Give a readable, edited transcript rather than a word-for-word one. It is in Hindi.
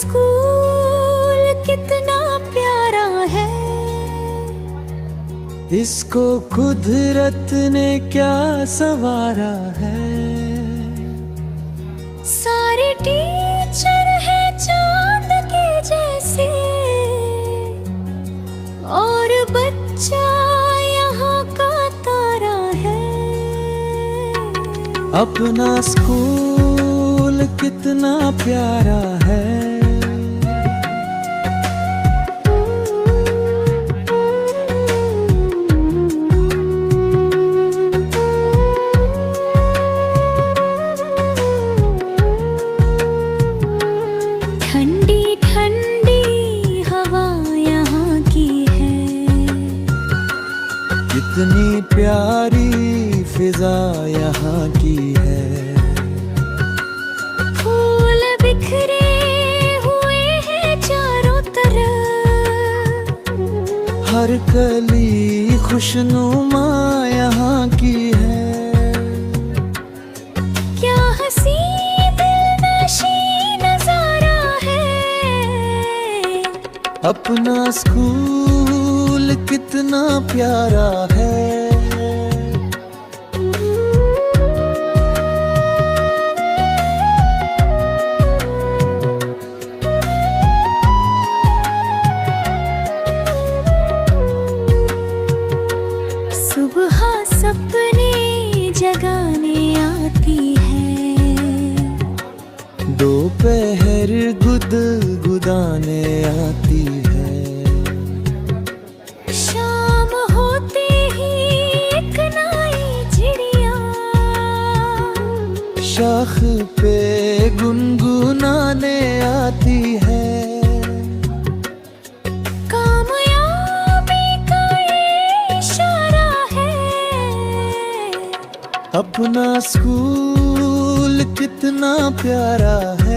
स्कूल कितना प्यारा है, इसको कुदरत ने क्या संवारा है। सारे टीचर हैं चांद के जैसे, और बच्चा यहाँ का तारा है। अपना स्कूल कितना प्यारा है। ठंडी ठंडी हवा यहाँ की है, कितनी प्यारी फिजा यहाँ की है। फूल बिखरे हुए हैं चारों तरफ, हर कली खुशनुमा यहाँ की है। क्या हंसी दिलनशी नजारा है। अपना स्कूल कितना प्यारा है। सुबह सपने जगाने आती है, दोपहर गुदगुदाने आती है। शाम होते ही एक नई चिड़िया शाख पे गुनगुनाने आती है। कामयाबी का ये इशारा है। अपना स्कूल कितना प्यारा है।